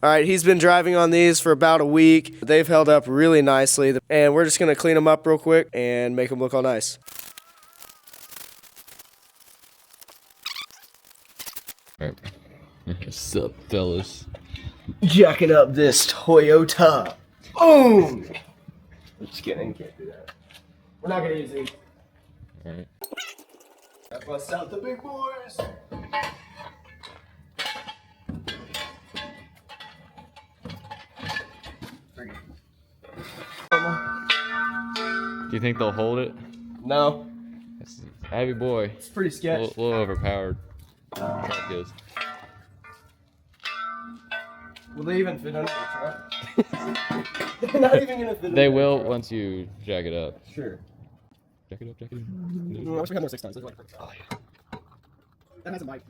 All right, he's been driving on these for about a week. They've held up really nicely, and we're just gonna clean them up real quick and make them look all nice. All right. What's up, fellas? Jacking up this Toyota. Boom! Just kidding, can't do that. We're not gonna use these. All right. That busts out the big boys. Do you think they'll hold it? No. It's a heavy boy. It's pretty sketchy. A little overpowered. That goes. Will they even fit under the truck? They're not even gonna fit. They will once you jack it up. Sure. Jack it up, jack it up. I wish we had more 6 tons. Oh, yeah. That has a mic.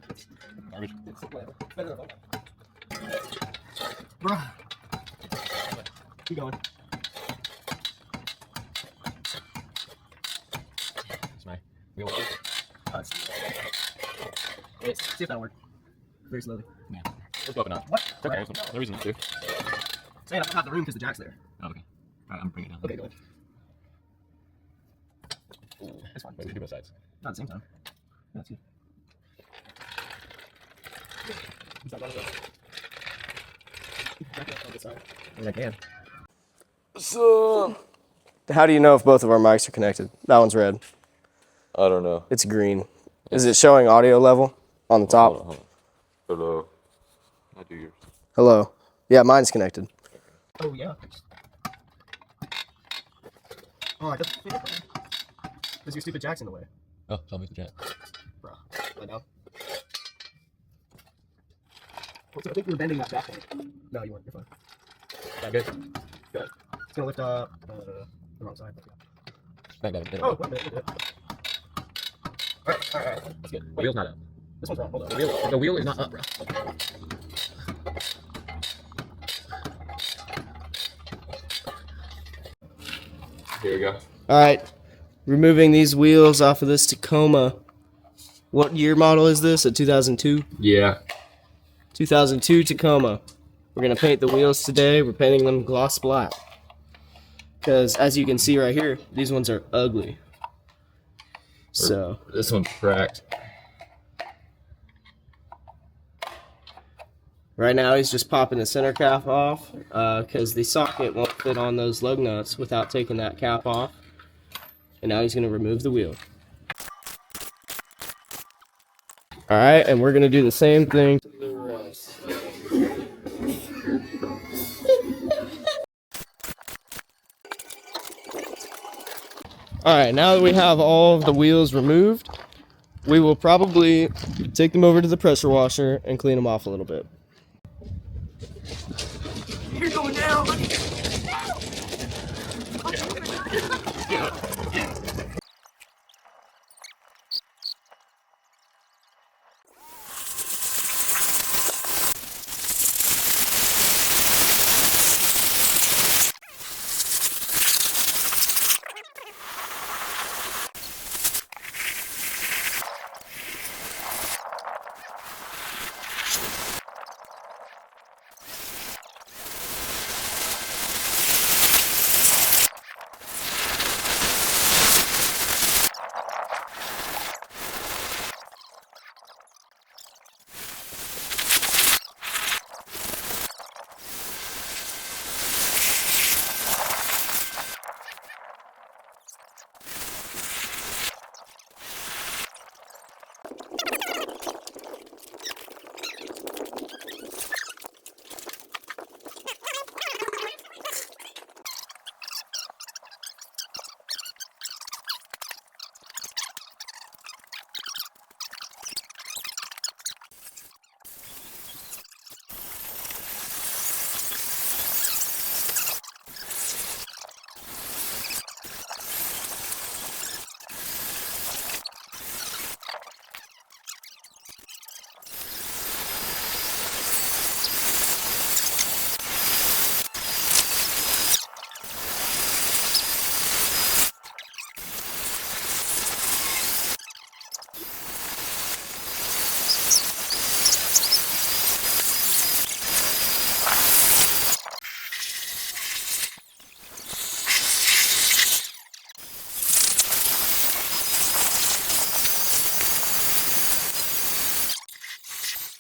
Garbage. It's whatever. Better than bruh. Keep going. It's my wheel. Wait, see if that'll work. Very slowly. Yeah. It's open up. What? Okay, there's no reason to. Saying I don't have the room because the jack's there. Oh, okay. Alright, I'm bringing it down. Okay, go ahead. That's fine. Wait, we do both sides. Not at the same time. That's good. I can. So, how do you know if both of our mics are connected? That one's red. I don't know. It's green. Is it showing audio level on the top? Hold on. Hello. I do yours. Hello. Yeah, mine's connected. Oh, yeah. Oh, I got because your stupid jack's in the way. Oh, tell me the jack. Bro, lay down. I think you were bending that back way. No, you weren't. You're fine. Yeah, good. Good. It's gonna lift up the wrong side. Back down. Oh, wait a minute. Alright. That's good. The wheel's not up. This one's wrong. Hold on. The wheel is not up, bro. Here we go. Alright. Removing these wheels off of this Tacoma. What year model is this? A 2002? Yeah. 2002 Tacoma. We're going to paint the wheels today. We're painting them gloss black. Because as you can see right here, these ones are ugly. So This one's cracked. right now he's just popping the center cap off because the socket won't fit on those lug nuts without taking that cap off. And now he's going to remove the wheel. Alright, and we're going to do the same thing to the rest. Alright, now that we have all of the wheels removed, we will probably take them over to the pressure washer and clean them off a little bit. You're going down!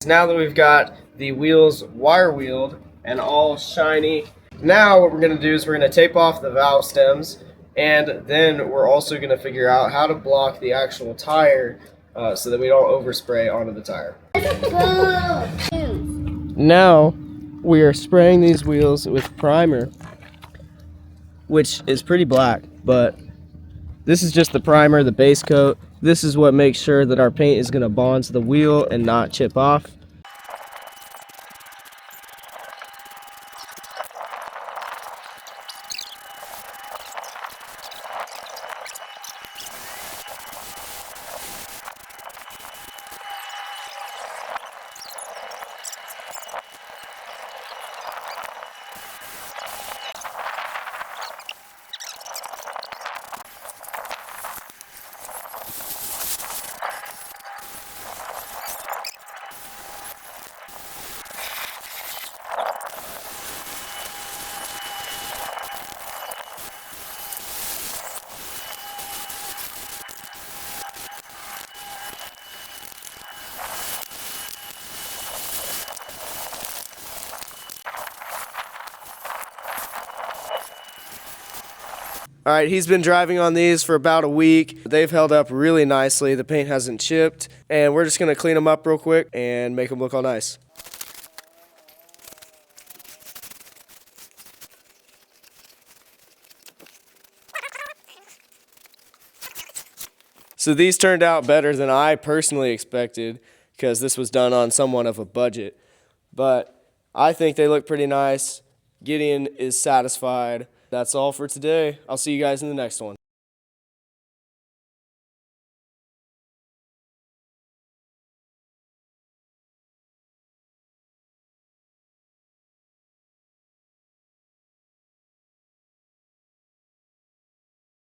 Now that we've got the wheels wire wheeled and all shiny, now what we're going to do is we're going to tape off the valve stems, and then we're also going to figure out how to block the actual tire so that we don't overspray onto the tire. Now we are spraying these wheels with primer, which is pretty black, but this is just the primer, the base coat. This is what makes sure that our paint is going to bond to the wheel and not chip off. All right, he's been driving on these for about a week. They've held up really nicely. The paint hasn't chipped, and we're just gonna clean them up real quick and make them look all nice. So these turned out better than I personally expected because this was done on somewhat of a budget. But I think they look pretty nice. Gideon is satisfied. That's all for today. I'll see you guys in the next one.